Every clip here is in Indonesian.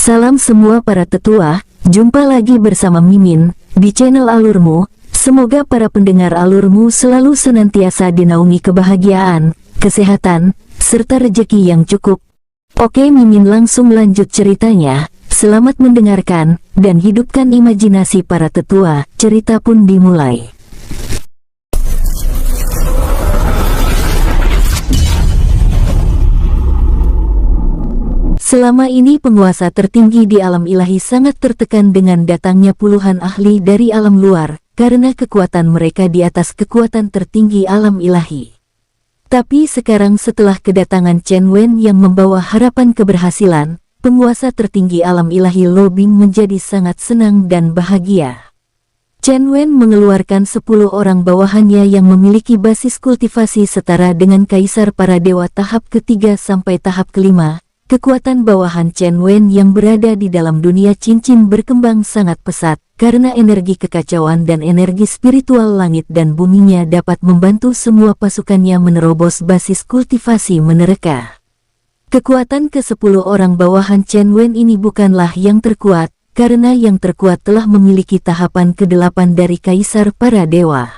Salam semua para tetua, jumpa lagi bersama Mimin, di channel Alurmu. Semoga para pendengar Alurmu selalu senantiasa dinaungi kebahagiaan, kesehatan, serta rejeki yang cukup. Oke, Mimin langsung lanjut ceritanya. Selamat mendengarkan, dan hidupkan imajinasi para tetua. Cerita pun dimulai. Selama ini penguasa tertinggi di alam ilahi sangat tertekan dengan datangnya puluhan ahli dari alam luar, karena kekuatan mereka di atas kekuatan tertinggi alam ilahi. Tapi sekarang setelah kedatangan Chen Wen yang membawa harapan keberhasilan, penguasa tertinggi alam ilahi Lo Bing menjadi sangat senang dan bahagia. Chen Wen mengeluarkan 10 orang bawahannya yang memiliki basis kultivasi setara dengan kaisar para dewa tahap ketiga sampai tahap kelima. Kekuatan bawahan Chen Wen yang berada di dalam dunia cincin berkembang sangat pesat, karena energi kekacauan dan energi spiritual langit dan buminya dapat membantu semua pasukannya menerobos basis kultivasi mereka. Kekuatan ke-10 orang bawahan Chen Wen ini bukanlah yang terkuat, karena yang terkuat telah memiliki tahapan ke-8 dari kaisar para dewa.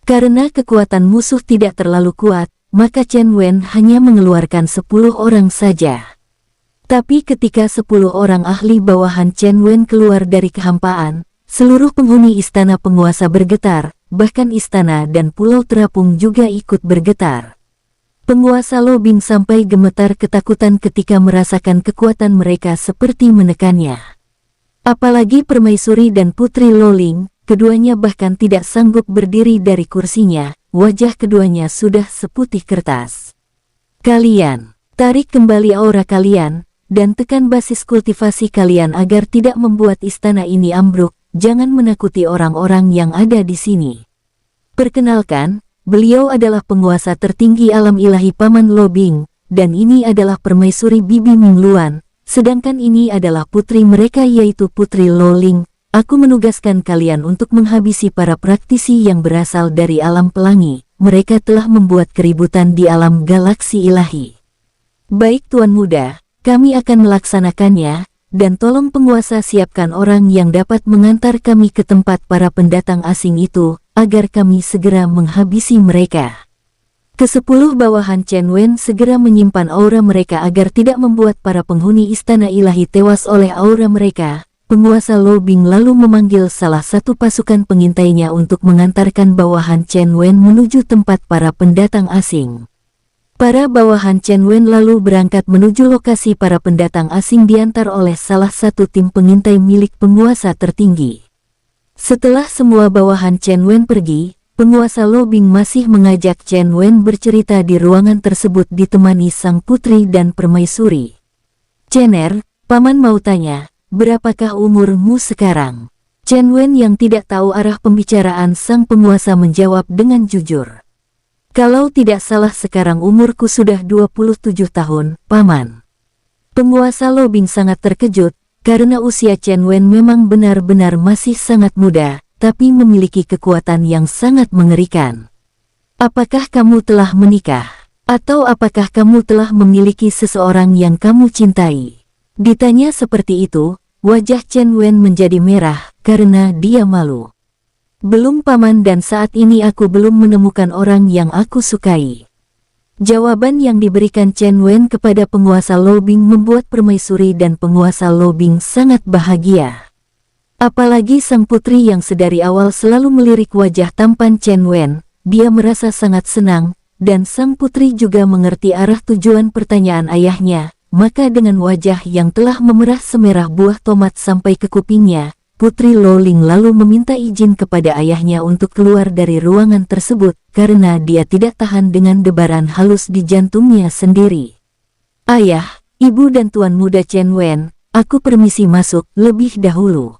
Karena kekuatan musuh tidak terlalu kuat, maka Chen Wen hanya mengeluarkan 10 orang saja. Tapi ketika 10 orang ahli bawahan Chen Wen keluar dari kehampaan, seluruh penghuni istana penguasa bergetar, bahkan istana dan pulau terapung juga ikut bergetar. Penguasa Lo Bing sampai gemetar ketakutan ketika merasakan kekuatan mereka seperti menekannya. Apalagi Permaisuri dan Putri Lo Ling, keduanya bahkan tidak sanggup berdiri dari kursinya. Wajah keduanya sudah seputih kertas. Kalian, tarik kembali aura kalian, dan tekan basis kultivasi kalian agar tidak membuat istana ini ambruk. Jangan menakuti orang-orang yang ada di sini. Perkenalkan, beliau adalah penguasa tertinggi alam ilahi Paman Lo Bing, dan ini adalah Permaisuri Bibi Ming Luan, sedangkan ini adalah putri mereka yaitu Putri Lo Ling. Aku menugaskan kalian untuk menghabisi para praktisi yang berasal dari alam pelangi. Mereka telah membuat keributan di alam galaksi ilahi. Baik Tuan Muda, kami akan melaksanakannya, dan tolong penguasa siapkan orang yang dapat mengantar kami ke tempat para pendatang asing itu, agar kami segera menghabisi mereka. Ke-10 bawahan Chen Wen segera menyimpan aura mereka agar tidak membuat para penghuni istana ilahi tewas oleh aura mereka. Penguasa Lo Bing lalu memanggil salah satu pasukan pengintainya untuk mengantarkan bawahan Chen Wen menuju tempat para pendatang asing. Para bawahan Chen Wen lalu berangkat menuju lokasi para pendatang asing diantar oleh salah satu tim pengintai milik penguasa tertinggi. Setelah semua bawahan Chen Wen pergi, penguasa Lo Bing masih mengajak Chen Wen bercerita di ruangan tersebut ditemani sang putri dan permaisuri. "Chener, Paman mau tanya, berapakah umurmu sekarang?" Chen Wen yang tidak tahu arah pembicaraan sang penguasa menjawab dengan jujur. "Kalau tidak salah sekarang umurku sudah 27 tahun, Paman." Penguasa Lo Bing sangat terkejut, karena usia Chen Wen memang benar-benar masih sangat muda, tapi memiliki kekuatan yang sangat mengerikan. "Apakah kamu telah menikah? Atau apakah kamu telah memiliki seseorang yang kamu cintai?" Ditanya seperti itu, wajah Chen Wen menjadi merah, karena dia malu. "Belum Paman, dan saat ini aku belum menemukan orang yang aku sukai." Jawaban yang diberikan Chen Wen kepada penguasa Lo Bing membuat permaisuri dan penguasa Lo Bing sangat bahagia. Apalagi sang putri yang sedari awal selalu melirik wajah tampan Chen Wen, dia merasa sangat senang, dan sang putri juga mengerti arah tujuan pertanyaan ayahnya. Maka dengan wajah yang telah memerah semerah buah tomat sampai ke kupingnya, Putri Lo Ling lalu meminta izin kepada ayahnya untuk keluar dari ruangan tersebut, karena dia tidak tahan dengan debaran halus di jantungnya sendiri. "Ayah, Ibu dan Tuan Muda Chen Wen, aku permisi masuk lebih dahulu."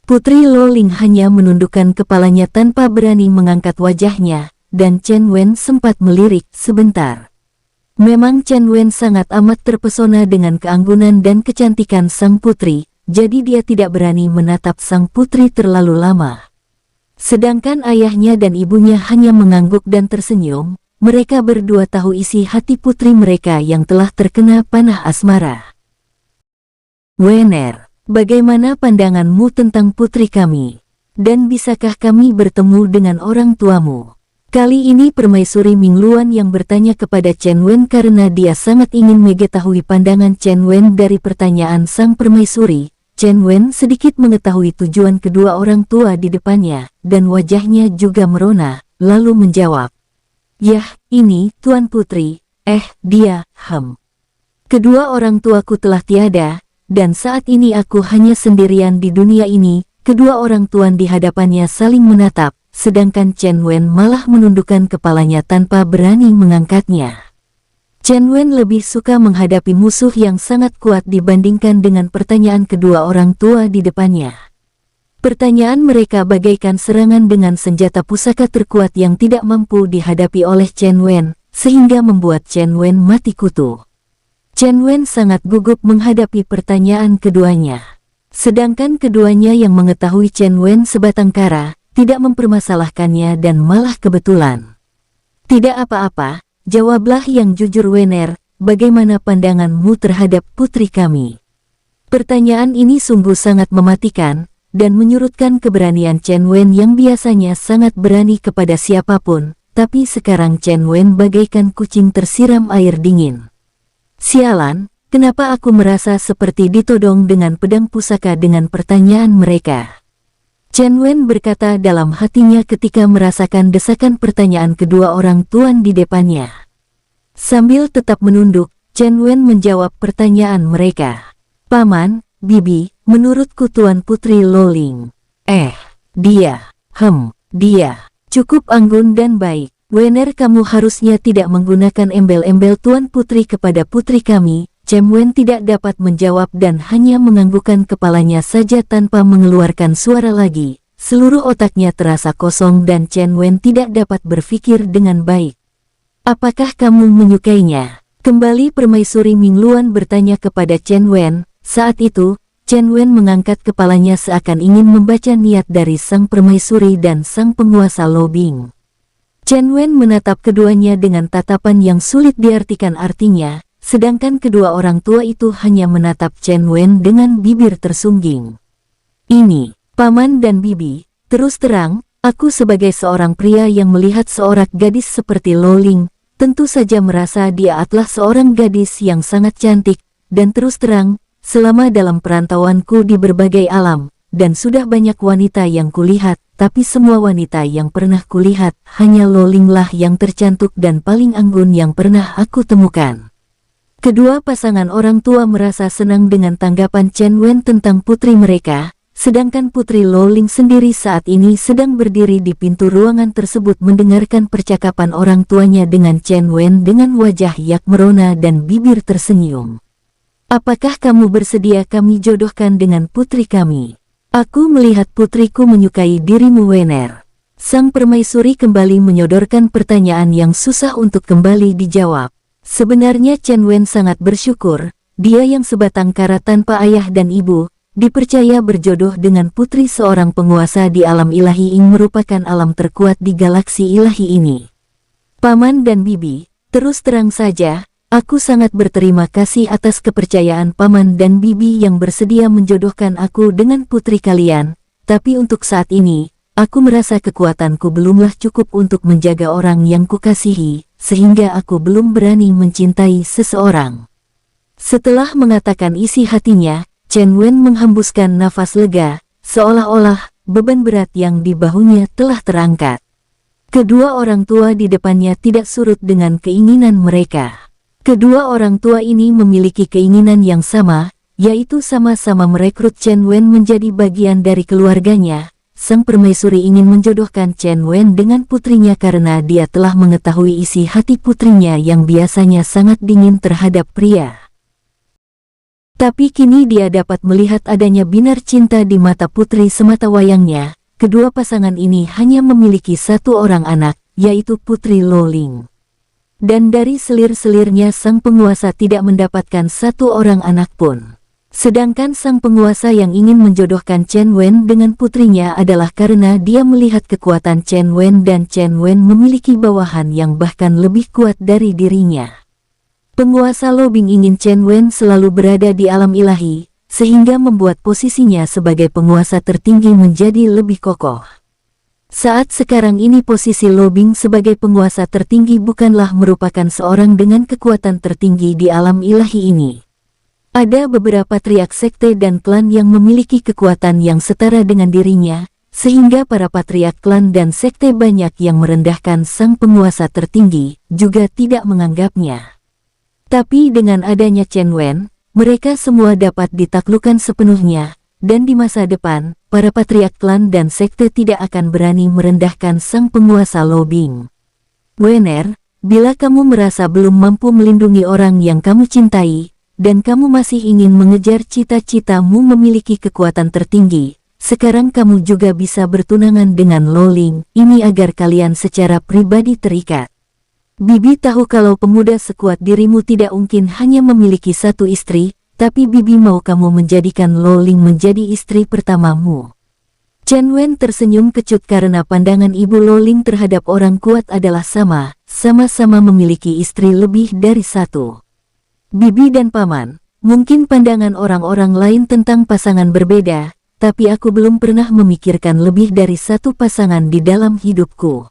Putri Lo Ling hanya menundukkan kepalanya tanpa berani mengangkat wajahnya, dan Chen Wen sempat melirik sebentar. Memang Chen Wen sangat amat terpesona dengan keanggunan dan kecantikan sang putri, jadi dia tidak berani menatap sang putri terlalu lama. Sedangkan ayahnya dan ibunya hanya mengangguk dan tersenyum, mereka berdua tahu isi hati putri mereka yang telah terkena panah asmara. Wener, bagaimana pandanganmu tentang putri kami? Dan bisakah kami bertemu dengan orang tuamu? Kali ini Permaisuri Mingluan yang bertanya kepada Chen Wen karena dia sangat ingin mengetahui pandangan Chen Wen dari pertanyaan sang permaisuri. Chen Wen sedikit mengetahui tujuan kedua orang tua di depannya, dan wajahnya juga merona, lalu menjawab, "Yah, ini, Tuan Putri, dia, Kedua orang tuaku telah tiada, dan saat ini aku hanya sendirian di dunia ini." Kedua orang tuan di hadapannya saling menatap, sedangkan Chen Wen malah menundukkan kepalanya tanpa berani mengangkatnya. Chen Wen lebih suka menghadapi musuh yang sangat kuat dibandingkan dengan pertanyaan kedua orang tua di depannya. Pertanyaan mereka bagaikan serangan dengan senjata pusaka terkuat yang tidak mampu dihadapi oleh Chen Wen, sehingga membuat Chen Wen mati kutu. Chen Wen sangat gugup menghadapi pertanyaan keduanya. Sedangkan keduanya yang mengetahui Chen Wen sebatang kara, tidak mempermasalahkannya dan malah kebetulan. "Tidak apa-apa, jawablah yang jujur Wener, bagaimana pandanganmu terhadap putri kami?" Pertanyaan ini sungguh sangat mematikan, dan menyurutkan keberanian Chen Wen yang biasanya sangat berani kepada siapapun, tapi sekarang Chen Wen bagaikan kucing tersiram air dingin. "Sialan, kenapa aku merasa seperti ditodong dengan pedang pusaka dengan pertanyaan mereka?" Chen Wen berkata dalam hatinya ketika merasakan desakan pertanyaan kedua orang tuan di depannya. Sambil tetap menunduk, Chen Wen menjawab pertanyaan mereka. "Paman, Bibi, menurutku Tuan Putri Loling. Dia cukup anggun dan baik. Wener, kamu harusnya tidak menggunakan embel-embel Tuan Putri kepada putri kami." Chen Wen tidak dapat menjawab dan hanya menganggukkan kepalanya saja tanpa mengeluarkan suara lagi. Seluruh otaknya terasa kosong dan Chen Wen tidak dapat berpikir dengan baik. "Apakah kamu menyukainya?" Kembali Permaisuri Mingluan bertanya kepada Chen Wen. Saat itu, Chen Wen mengangkat kepalanya seakan ingin membaca niat dari sang permaisuri dan sang penguasa Lobing. Chen Wen menatap keduanya dengan tatapan yang sulit diartikan artinya, sedangkan kedua orang tua itu hanya menatap Chen Wen dengan bibir tersungging. "Ini, Paman dan Bibi, terus terang, aku sebagai seorang pria yang melihat seorang gadis seperti Loling, tentu saja merasa dia adalah seorang gadis yang sangat cantik, dan terus terang, selama dalam perantauanku di berbagai alam, dan sudah banyak wanita yang kulihat, tapi semua wanita yang pernah kulihat, hanya Lolinglah yang tercantik dan paling anggun yang pernah aku temukan." Kedua pasangan orang tua merasa senang dengan tanggapan Chen Wen tentang putri mereka, sedangkan Putri Loling sendiri saat ini sedang berdiri di pintu ruangan tersebut mendengarkan percakapan orang tuanya dengan Chen Wen dengan wajah yak merona dan bibir tersenyum. "Apakah kamu bersedia kami jodohkan dengan putri kami? Aku melihat putriku menyukai dirimu Wener." Sang permaisuri kembali menyodorkan pertanyaan yang susah untuk kembali dijawab. Sebenarnya Chen Wen sangat bersyukur, dia yang sebatang kara tanpa ayah dan ibu, dipercaya berjodoh dengan putri seorang penguasa di alam ilahi yang merupakan alam terkuat di galaksi ilahi ini. "Paman dan Bibi, terus terang saja, aku sangat berterima kasih atas kepercayaan Paman dan Bibi yang bersedia menjodohkan aku dengan putri kalian, tapi untuk saat ini, aku merasa kekuatanku belumlah cukup untuk menjaga orang yang kukasihi, sehingga aku belum berani mencintai seseorang." Setelah mengatakan isi hatinya, Chen Wen menghembuskan nafas lega, seolah-olah beban berat yang di bahunya telah terangkat. Kedua orang tua di depannya tidak surut dengan keinginan mereka. Kedua orang tua ini memiliki keinginan yang sama, yaitu sama-sama merekrut Chen Wen menjadi bagian dari keluarganya. Sang permaisuri ingin menjodohkan Chen Wen dengan putrinya karena dia telah mengetahui isi hati putrinya yang biasanya sangat dingin terhadap pria. Tapi kini dia dapat melihat adanya binar cinta di mata putri sematawayangnya. Kedua pasangan ini hanya memiliki satu orang anak, yaitu Putri Loling. Dan dari selir-selirnya sang penguasa tidak mendapatkan satu orang anak pun. Sedangkan sang penguasa yang ingin menjodohkan Chen Wen dengan putrinya adalah karena dia melihat kekuatan Chen Wen dan Chen Wen memiliki bawahan yang bahkan lebih kuat dari dirinya. Penguasa Lobing ingin Chen Wen selalu berada di alam ilahi, sehingga membuat posisinya sebagai penguasa tertinggi menjadi lebih kokoh. Saat sekarang ini posisi Lo Bing sebagai penguasa tertinggi bukanlah merupakan seorang dengan kekuatan tertinggi di alam ilahi ini. Ada beberapa patriark sekte dan klan yang memiliki kekuatan yang setara dengan dirinya, sehingga para patriark klan dan sekte banyak yang merendahkan sang penguasa tertinggi, juga tidak menganggapnya. Tapi dengan adanya Chen Wen, mereka semua dapat ditaklukkan sepenuhnya, dan di masa depan, para patriark klan dan sekte tidak akan berani merendahkan sang penguasa Lo Bing. Wener, bila kamu merasa belum mampu melindungi orang yang kamu cintai, dan kamu masih ingin mengejar cita-citamu memiliki kekuatan tertinggi, sekarang kamu juga bisa bertunangan dengan Lo Ling, ini agar kalian secara pribadi terikat. Bibi tahu kalau pemuda sekuat dirimu tidak mungkin hanya memiliki satu istri, tapi Bibi mau kamu menjadikan Lo Ling menjadi istri pertamamu. Chen Wen tersenyum kecut karena pandangan ibu Lo Ling terhadap orang kuat adalah sama-sama memiliki istri lebih dari satu. Bibi dan Paman, mungkin pandangan orang-orang lain tentang pasangan berbeda, tapi aku belum pernah memikirkan lebih dari satu pasangan di dalam hidupku.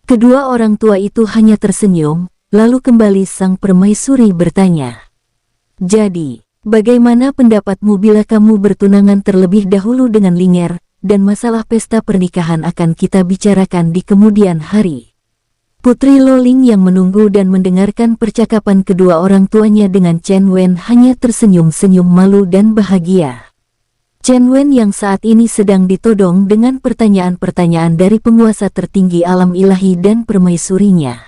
Kedua orang tua itu hanya tersenyum, lalu kembali sang permaisuri bertanya. Jadi, bagaimana pendapatmu bila kamu bertunangan terlebih dahulu dengan Linger, dan masalah pesta pernikahan akan kita bicarakan di kemudian hari? Putri Lo Ling yang menunggu dan mendengarkan percakapan kedua orang tuanya dengan Chen Wen hanya tersenyum-senyum malu dan bahagia. Chen Wen yang saat ini sedang ditodong dengan pertanyaan-pertanyaan dari penguasa tertinggi alam ilahi dan permaisurinya.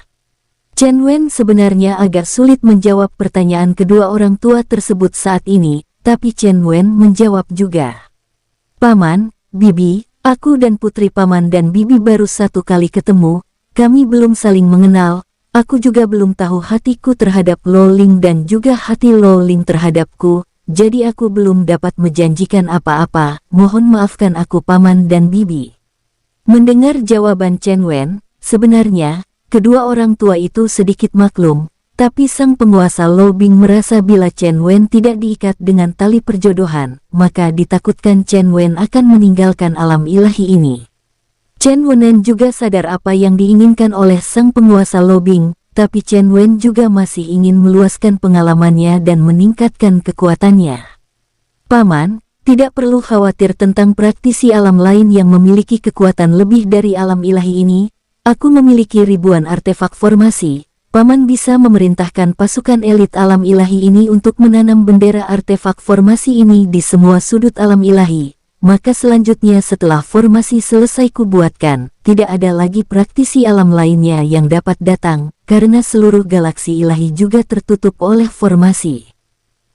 Chen Wen sebenarnya agak sulit menjawab pertanyaan kedua orang tua tersebut saat ini, tapi Chen Wen menjawab juga. Paman, Bibi, aku dan putri Paman dan Bibi baru satu kali ketemu, kami belum saling mengenal, aku juga belum tahu hatiku terhadap Lo Ling dan juga hati Lo Ling terhadapku, jadi aku belum dapat menjanjikan apa-apa, mohon maafkan aku Paman dan Bibi. Mendengar jawaban Chen Wen, sebenarnya, kedua orang tua itu sedikit maklum, tapi sang penguasa Lo Bing merasa bila Chen Wen tidak diikat dengan tali perjodohan, maka ditakutkan Chen Wen akan meninggalkan alam ilahi ini. Chen Wen juga sadar apa yang diinginkan oleh sang penguasa Lo Bing, tapi Chen Wen juga masih ingin meluaskan pengalamannya dan meningkatkan kekuatannya. Paman, tidak perlu khawatir tentang praktisi alam lain yang memiliki kekuatan lebih dari alam ilahi ini. Aku memiliki ribuan artefak formasi, Paman bisa memerintahkan pasukan elit alam ilahi ini untuk menanam bendera artefak formasi ini di semua sudut alam ilahi. Maka selanjutnya setelah formasi selesai kubuatkan, tidak ada lagi praktisi alam lainnya yang dapat datang, karena seluruh galaksi ilahi juga tertutup oleh formasi.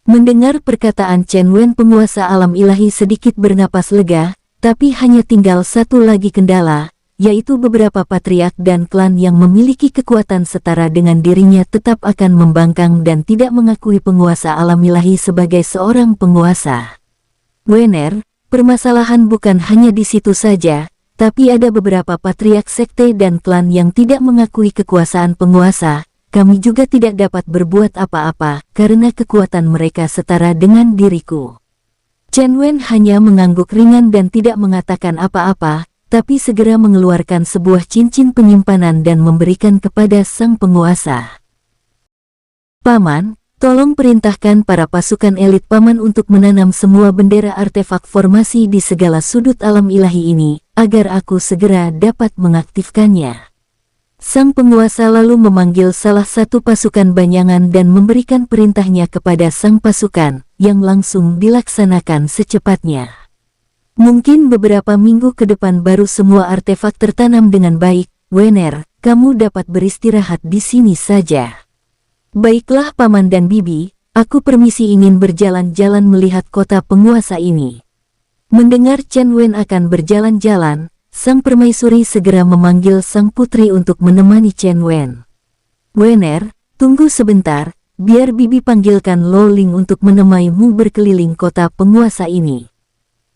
Mendengar perkataan Chen Wen penguasa alam ilahi sedikit bernapas lega, tapi hanya tinggal satu lagi kendala, yaitu beberapa patriark dan klan yang memiliki kekuatan setara dengan dirinya tetap akan membangkang dan tidak mengakui penguasa alam ilahi sebagai seorang penguasa. Wener, permasalahan bukan hanya di situ saja, tapi ada beberapa patriark sekte dan klan yang tidak mengakui kekuasaan penguasa. Kami juga tidak dapat berbuat apa-apa karena kekuatan mereka setara dengan diriku. Chen Wen hanya mengangguk ringan dan tidak mengatakan apa-apa, tapi segera mengeluarkan sebuah cincin penyimpanan dan memberikan kepada sang penguasa. Paman, tolong perintahkan para pasukan elit Paman untuk menanam semua bendera artefak formasi di segala sudut alam ilahi ini, agar aku segera dapat mengaktifkannya. Sang penguasa lalu memanggil salah satu pasukan banyangan dan memberikan perintahnya kepada sang pasukan, yang langsung dilaksanakan secepatnya. Mungkin beberapa minggu ke depan baru semua artefak tertanam dengan baik. Wener, kamu dapat beristirahat di sini saja. Baiklah Paman dan Bibi, aku permisi ingin berjalan-jalan melihat kota penguasa ini. Mendengar Chen Wen akan berjalan-jalan, sang permaisuri segera memanggil sang putri untuk menemani Chen Wen. Wener, tunggu sebentar, biar Bibi panggilkan Lo Ling untuk menemanimu berkeliling kota penguasa ini.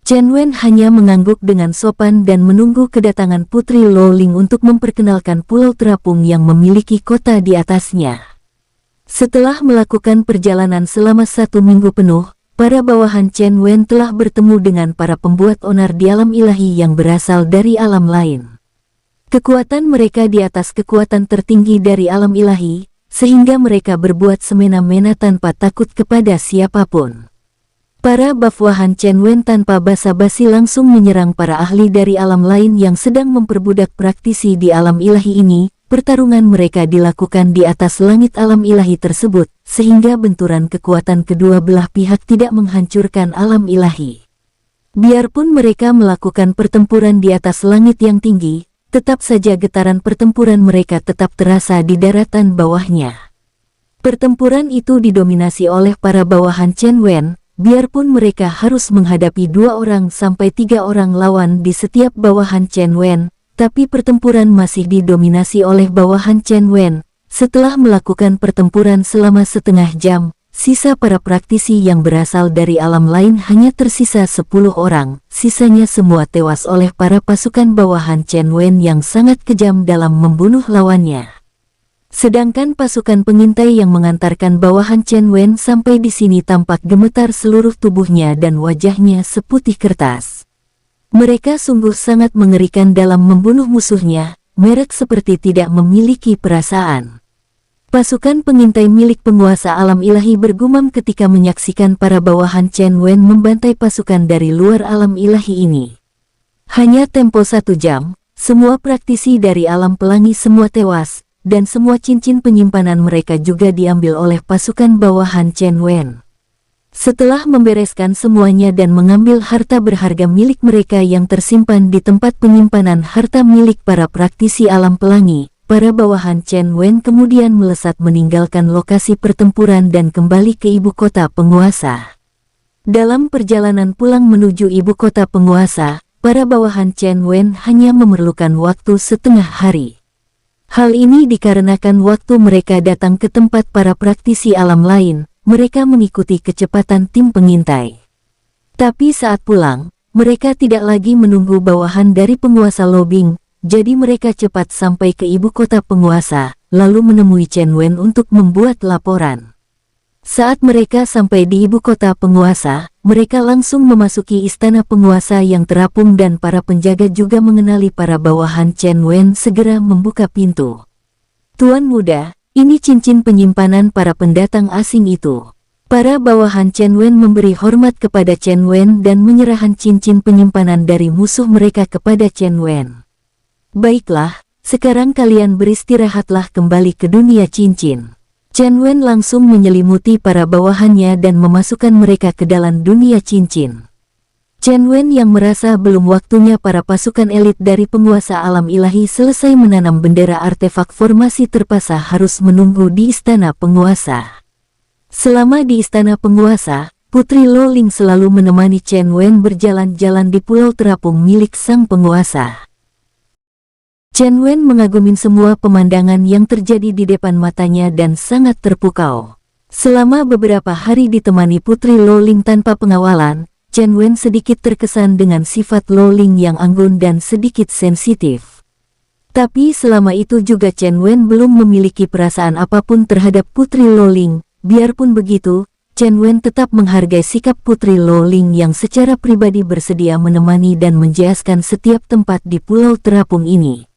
Chen Wen hanya mengangguk dengan sopan dan menunggu kedatangan putri Lo Ling untuk memperkenalkan pulau terapung yang memiliki kota di atasnya. Setelah melakukan perjalanan selama 1 minggu penuh, para bawahan Chen Wen telah bertemu dengan para pembuat onar di alam ilahi yang berasal dari alam lain. Kekuatan mereka di atas kekuatan tertinggi dari alam ilahi, sehingga mereka berbuat semena-mena tanpa takut kepada siapapun. Para bawahan Chen Wen tanpa basa-basi langsung menyerang para ahli dari alam lain yang sedang memperbudak praktisi di alam ilahi ini. Pertarungan mereka dilakukan di atas langit alam ilahi tersebut, sehingga benturan kekuatan kedua belah pihak tidak menghancurkan alam ilahi. Biarpun mereka melakukan pertempuran di atas langit yang tinggi, tetap saja getaran pertempuran mereka tetap terasa di daratan bawahnya. Pertempuran itu didominasi oleh para bawahan Chen Wen, biarpun mereka harus menghadapi 2 orang sampai 3 orang lawan di setiap bawahan Chen Wen, tapi pertempuran masih didominasi oleh bawahan Chen Wen. Setelah melakukan pertempuran selama setengah jam, sisa para praktisi yang berasal dari alam lain hanya tersisa 10 orang, sisanya semua tewas oleh para pasukan bawahan Chen Wen yang sangat kejam dalam membunuh lawannya. Sedangkan pasukan pengintai yang mengantarkan bawahan Chen Wen sampai di sini tampak gemetar seluruh tubuhnya dan wajahnya seputih kertas. Mereka sungguh sangat mengerikan dalam membunuh musuhnya, mereka seperti tidak memiliki perasaan. Pasukan pengintai milik penguasa alam ilahi bergumam ketika menyaksikan para bawahan Chen Wen membantai pasukan dari luar alam ilahi ini. Hanya tempo 1 jam, semua praktisi dari alam pelangi semua tewas, dan semua cincin penyimpanan mereka juga diambil oleh pasukan bawahan Chen Wen. Setelah membereskan semuanya dan mengambil harta berharga milik mereka yang tersimpan di tempat penyimpanan harta milik para praktisi alam pelangi, para bawahan Chen Wen kemudian melesat meninggalkan lokasi pertempuran dan kembali ke ibu kota penguasa. Dalam perjalanan pulang menuju ibu kota penguasa, para bawahan Chen Wen hanya memerlukan waktu setengah hari. Hal ini dikarenakan waktu mereka datang ke tempat para praktisi alam lain, mereka mengikuti kecepatan tim pengintai. Tapi saat pulang, mereka tidak lagi menunggu bawahan dari penguasa Lobing, jadi mereka cepat sampai ke ibu kota penguasa, lalu menemui Chen Wen untuk membuat laporan. Saat mereka sampai di ibu kota penguasa, mereka langsung memasuki istana penguasa yang terapung dan para penjaga juga mengenali para bawahan Chen Wen segera membuka pintu. Tuan muda, ini cincin penyimpanan para pendatang asing itu. Para bawahan Chen Wen memberi hormat kepada Chen Wen dan menyerahkan cincin penyimpanan dari musuh mereka kepada Chen Wen. Baiklah, sekarang kalian beristirahatlah kembali ke dunia cincin. Chen Wen langsung menyelimuti para bawahannya dan memasukkan mereka ke dalam dunia cincin. Chen Wen yang merasa belum waktunya para pasukan elit dari penguasa alam ilahi selesai menanam bendera artefak formasi terpaksa harus menunggu di istana penguasa. Selama di istana penguasa, Putri Lo Ling selalu menemani Chen Wen berjalan-jalan di pulau terapung milik sang penguasa. Chen Wen mengagumin semua pemandangan yang terjadi di depan matanya dan sangat terpukau. Selama beberapa hari ditemani Putri Lo Ling tanpa pengawalan, Chen Wen sedikit terkesan dengan sifat Lo Ling yang anggun dan sedikit sensitif. Tapi selama itu juga Chen Wen belum memiliki perasaan apapun terhadap Putri Lo Ling. Biarpun begitu, Chen Wen tetap menghargai sikap Putri Lo Ling yang secara pribadi bersedia menemani dan menjelaskan setiap tempat di pulau terapung ini.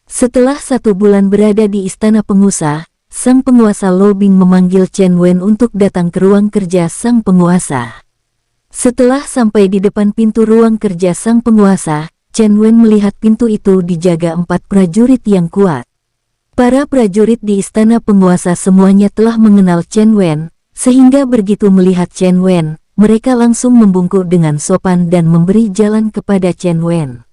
Setelah 1 bulan berada di istana penguasa, sang penguasa Lo Bing memanggil Chen Wen untuk datang ke ruang kerja sang penguasa. Setelah sampai di depan pintu ruang kerja sang penguasa, Chen Wen melihat pintu itu dijaga 4 prajurit yang kuat. Para prajurit di istana penguasa semuanya telah mengenal Chen Wen, sehingga begitu melihat Chen Wen, mereka langsung membungkuk dengan sopan dan memberi jalan kepada Chen Wen.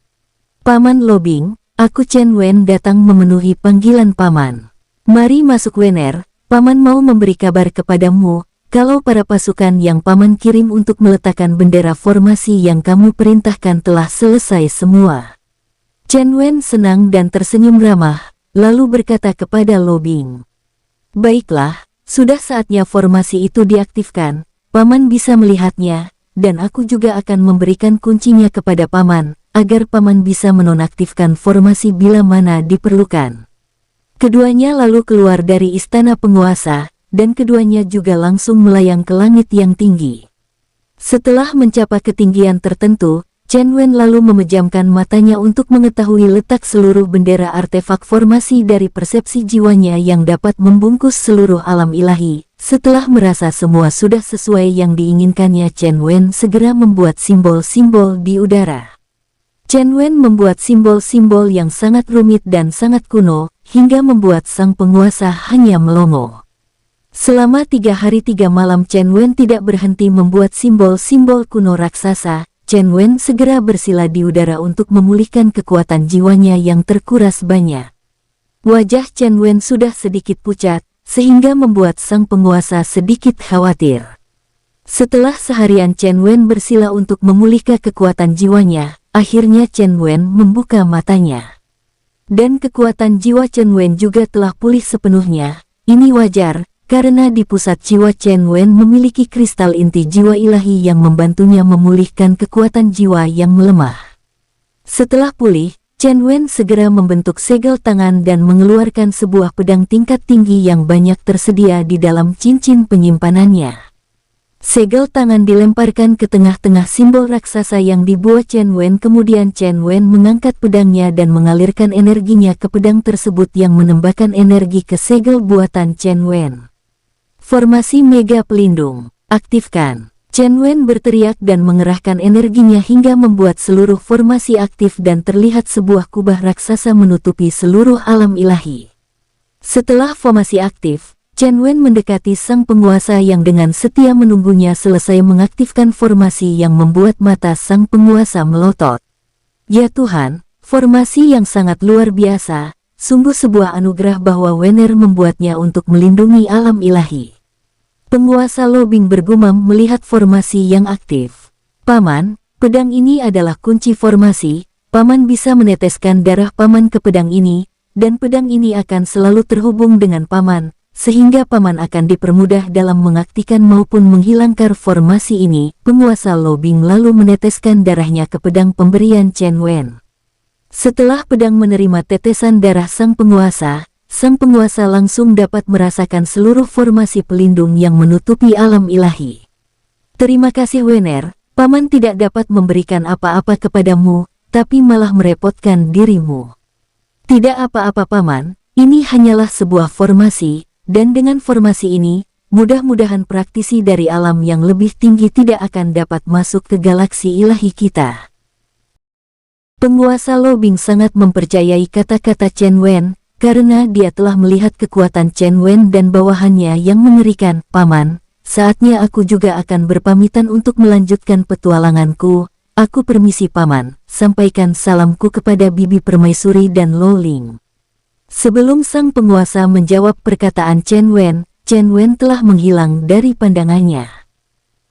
Paman Lo Bing, aku Chen Wen datang memenuhi panggilan paman. Mari masuk Wener, paman mau memberi kabar kepadamu. Kalau para pasukan yang paman kirim untuk meletakkan bendera formasi yang kamu perintahkan telah selesai semua. Chen Wen senang dan tersenyum ramah, lalu berkata kepada Lo Bing. Baiklah, sudah saatnya formasi itu diaktifkan, paman bisa melihatnya, dan aku juga akan memberikan kuncinya kepada paman, agar paman bisa menonaktifkan formasi bila mana diperlukan. Keduanya lalu keluar dari istana penguasa, dan keduanya juga langsung melayang ke langit yang tinggi. Setelah mencapai ketinggian tertentu, Chen Wen lalu memejamkan matanya untuk mengetahui letak seluruh bendera artefak formasi dari persepsi jiwanya yang dapat membungkus seluruh alam ilahi. Setelah merasa semua sudah sesuai yang diinginkannya, Chen Wen segera membuat simbol-simbol di udara. Chen Wen membuat simbol-simbol yang sangat rumit dan sangat kuno, hingga membuat sang penguasa hanya melongo. Selama 3 hari 3 malam Chen Wen tidak berhenti membuat simbol-simbol kuno raksasa. Chen Wen segera bersila di udara untuk memulihkan kekuatan jiwanya yang terkuras banyak. Wajah Chen Wen sudah sedikit pucat, sehingga membuat sang penguasa sedikit khawatir. Setelah seharian Chen Wen bersila untuk memulihkan kekuatan jiwanya, akhirnya Chen Wen membuka matanya. Dan kekuatan jiwa Chen Wen juga telah pulih sepenuhnya. Ini wajar, karena di pusat jiwa Chen Wen memiliki kristal inti jiwa ilahi yang membantunya memulihkan kekuatan jiwa yang melemah. Setelah pulih, Chen Wen segera membentuk segel tangan dan mengeluarkan sebuah pedang tingkat tinggi yang banyak tersedia di dalam cincin penyimpanannya. Segel tangan dilemparkan ke tengah-tengah simbol raksasa yang dibuat Chen Wen, kemudian Chen Wen mengangkat pedangnya dan mengalirkan energinya ke pedang tersebut yang menembakkan energi ke segel buatan Chen Wen. Formasi Mega Pelindung, aktifkan. Chen Wen berteriak dan mengerahkan energinya hingga membuat seluruh formasi aktif dan terlihat sebuah kubah raksasa menutupi seluruh alam ilahi. Setelah formasi aktif, Chen Wen mendekati sang penguasa yang dengan setia menunggunya selesai mengaktifkan formasi yang membuat mata sang penguasa melotot. Ya Tuhan, formasi yang sangat luar biasa. Sungguh sebuah anugerah bahwa Wener membuatnya untuk melindungi alam ilahi. Penguasa Lobing bergumam melihat formasi yang aktif. Paman, pedang ini adalah kunci formasi. Paman bisa meneteskan darah paman ke pedang ini, dan pedang ini akan selalu terhubung dengan paman, sehingga paman akan dipermudah dalam mengaktifkan maupun menghilangkan formasi ini. Penguasa Lobing lalu meneteskan darahnya ke pedang pemberian Chen Wen. Setelah pedang menerima tetesan darah sang penguasa langsung dapat merasakan seluruh formasi pelindung yang menutupi alam ilahi. Terima kasih Wener, paman tidak dapat memberikan apa-apa kepadamu, tapi malah merepotkan dirimu. Tidak apa-apa paman, ini hanyalah sebuah formasi, dan dengan formasi ini, mudah-mudahan praktisi dari alam yang lebih tinggi tidak akan dapat masuk ke galaksi ilahi kita. Penguasa Lobing sangat mempercayai kata-kata Chen Wen, karena dia telah melihat kekuatan Chen Wen dan bawahannya yang mengerikan. Paman, saatnya aku juga akan berpamitan untuk melanjutkan petualanganku. Aku permisi paman, sampaikan salamku kepada Bibi Permaisuri dan Lo Ling. Sebelum sang penguasa menjawab perkataan Chen Wen telah menghilang dari pandangannya.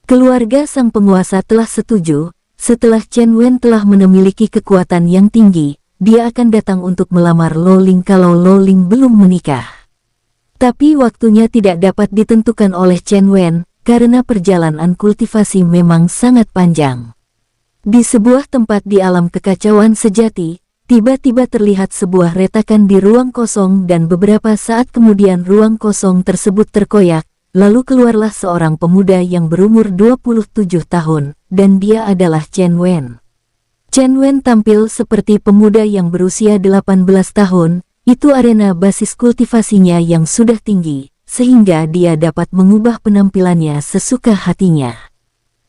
Keluarga sang penguasa telah setuju. Setelah Chen Wen telah memiliki kekuatan yang tinggi, dia akan datang untuk melamar Lo Ling kalau Lo Ling belum menikah. Tapi waktunya tidak dapat ditentukan oleh Chen Wen, karena perjalanan kultivasi memang sangat panjang. Di sebuah tempat di alam kekacauan sejati, tiba-tiba terlihat sebuah retakan di ruang kosong dan beberapa saat kemudian ruang kosong tersebut terkoyak. Lalu keluarlah seorang pemuda yang berumur 27 tahun, dan dia adalah Chen Wen. Chen Wen tampil seperti pemuda yang berusia 18 tahun, itu arena basis kultivasinya yang sudah tinggi, sehingga dia dapat mengubah penampilannya sesuka hatinya.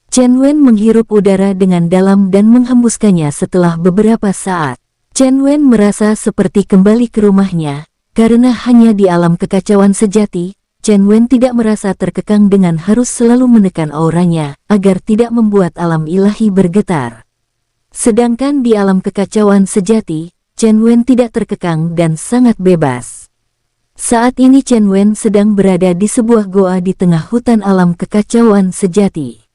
Chen Wen menghirup udara dengan dalam dan menghembuskannya setelah beberapa saat. Chen Wen merasa seperti kembali ke rumahnya, karena hanya di alam kekacauan sejati, Chen Wen tidak merasa terkekang dengan harus selalu menekan auranya, agar tidak membuat alam ilahi bergetar. Sedangkan di alam kekacauan sejati, Chen Wen tidak terkekang dan sangat bebas. Saat ini Chen Wen sedang berada di sebuah goa di tengah hutan alam kekacauan sejati.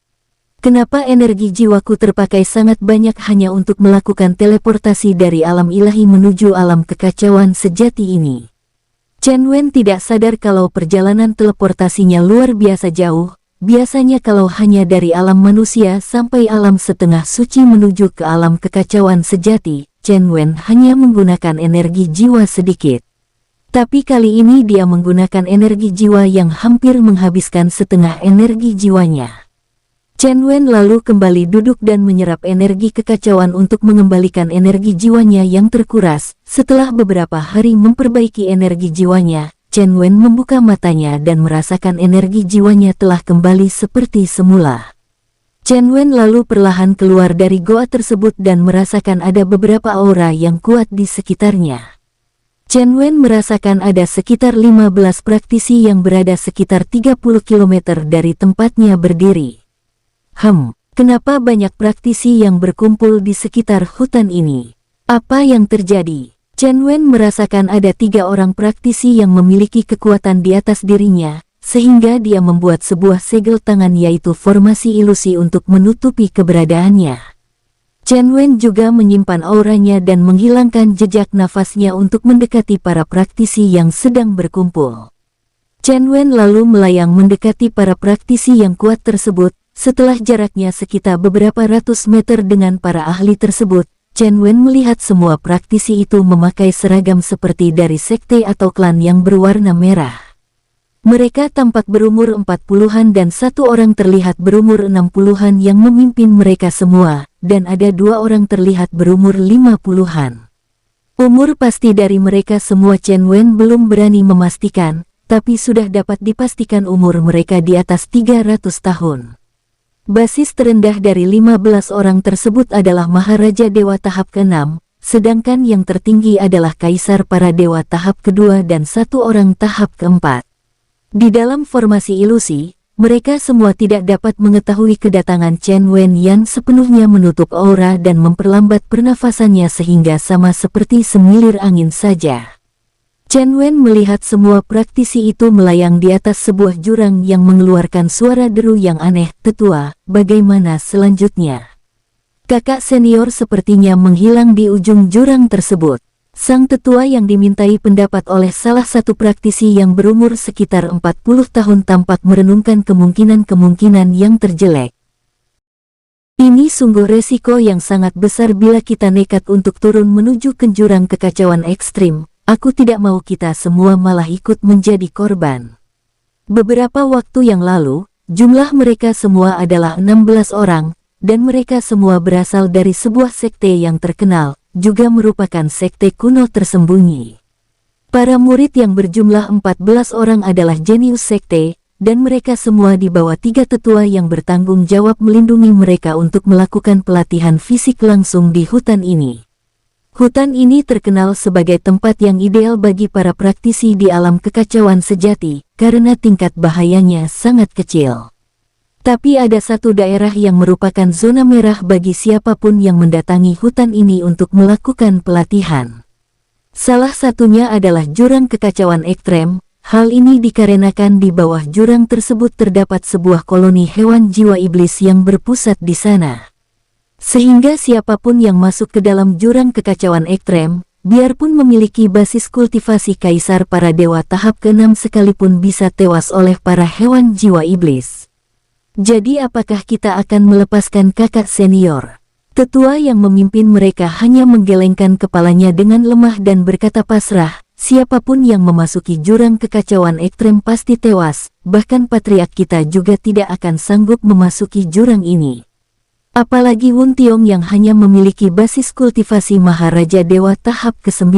Kenapa energi jiwaku terpakai sangat banyak hanya untuk melakukan teleportasi dari alam ilahi menuju alam kekacauan sejati ini? Chen Wen tidak sadar kalau perjalanan teleportasinya luar biasa jauh. Biasanya kalau hanya dari alam manusia sampai alam setengah suci menuju ke alam kekacauan sejati, Chen Wen hanya menggunakan energi jiwa sedikit. Tapi kali ini dia menggunakan energi jiwa yang hampir menghabiskan setengah energi jiwanya. Chen Wen lalu kembali duduk dan menyerap energi kekacauan untuk mengembalikan energi jiwanya yang terkuras. Setelah beberapa hari memperbaiki energi jiwanya, Chen Wen membuka matanya dan merasakan energi jiwanya telah kembali seperti semula. Chen Wen lalu perlahan keluar dari goa tersebut dan merasakan ada beberapa aura yang kuat di sekitarnya. Chen Wen merasakan ada sekitar 15 praktisi yang berada sekitar 30 km dari tempatnya berdiri. Kenapa banyak praktisi yang berkumpul di sekitar hutan ini? Apa yang terjadi? Chen Wen merasakan ada 3 orang praktisi yang memiliki kekuatan di atas dirinya, sehingga dia membuat sebuah segel tangan yaitu formasi ilusi untuk menutupi keberadaannya. Chen Wen juga menyimpan auranya dan menghilangkan jejak nafasnya untuk mendekati para praktisi yang sedang berkumpul. Chen Wen lalu melayang mendekati para praktisi yang kuat tersebut. Setelah jaraknya sekitar beberapa ratus meter dengan para ahli tersebut, Chen Wen melihat semua praktisi itu memakai seragam seperti dari sekte atau klan yang berwarna merah. Mereka tampak berumur 40-an dan 1 orang terlihat berumur 60-an yang memimpin mereka semua, dan ada 2 orang terlihat berumur 50-an. Umur pasti dari mereka semua Chen Wen belum berani memastikan, tapi sudah dapat dipastikan umur mereka di atas 300 tahun. Basis terendah dari 15 orang tersebut adalah Maharaja Dewa tahap ke-6, sedangkan yang tertinggi adalah Kaisar para Dewa tahap kedua dan 1 orang tahap ke-4. Di dalam formasi ilusi, mereka semua tidak dapat mengetahui kedatangan Chen Wen yang sepenuhnya menutup aura dan memperlambat pernafasannya sehingga sama seperti semilir angin saja. Chen Wen melihat semua praktisi itu melayang di atas sebuah jurang yang mengeluarkan suara deru yang aneh. Tetua, bagaimana selanjutnya? Kakak senior sepertinya menghilang di ujung jurang tersebut. Sang tetua yang dimintai pendapat oleh salah satu praktisi yang berumur sekitar 40 tahun tampak merenungkan kemungkinan-kemungkinan yang terjelek. Ini sungguh resiko yang sangat besar bila kita nekat untuk turun menuju ke jurang kekacauan ekstrim. Aku tidak mau kita semua malah ikut menjadi korban. Beberapa waktu yang lalu, jumlah mereka semua adalah 16 orang, dan mereka semua berasal dari sebuah sekte yang terkenal, juga merupakan sekte kuno tersembunyi. Para murid yang berjumlah 14 orang adalah jenius sekte, dan mereka semua di bawah 3 tetua yang bertanggung jawab melindungi mereka untuk melakukan pelatihan fisik langsung di hutan ini. Hutan ini terkenal sebagai tempat yang ideal bagi para praktisi di alam kekacauan sejati, karena tingkat bahayanya sangat kecil. Tapi ada satu daerah yang merupakan zona merah bagi siapapun yang mendatangi hutan ini untuk melakukan pelatihan. Salah satunya adalah jurang kekacauan ekstrem. Hal ini dikarenakan di bawah jurang tersebut terdapat sebuah koloni hewan jiwa iblis yang berpusat di sana. Sehingga siapapun yang masuk ke dalam jurang kekacauan ekstrem, biarpun memiliki basis kultivasi kaisar para dewa tahap ke-6 sekalipun bisa tewas oleh para hewan jiwa iblis. Jadi apakah kita akan melepaskan kakak senior? Tetua yang memimpin mereka hanya menggelengkan kepalanya dengan lemah dan berkata pasrah, siapapun yang memasuki jurang kekacauan ekstrem pasti tewas, bahkan patriark kita juga tidak akan sanggup memasuki jurang ini. Apalagi Wun Tiong yang hanya memiliki basis kultivasi Maharaja Dewa tahap ke-9.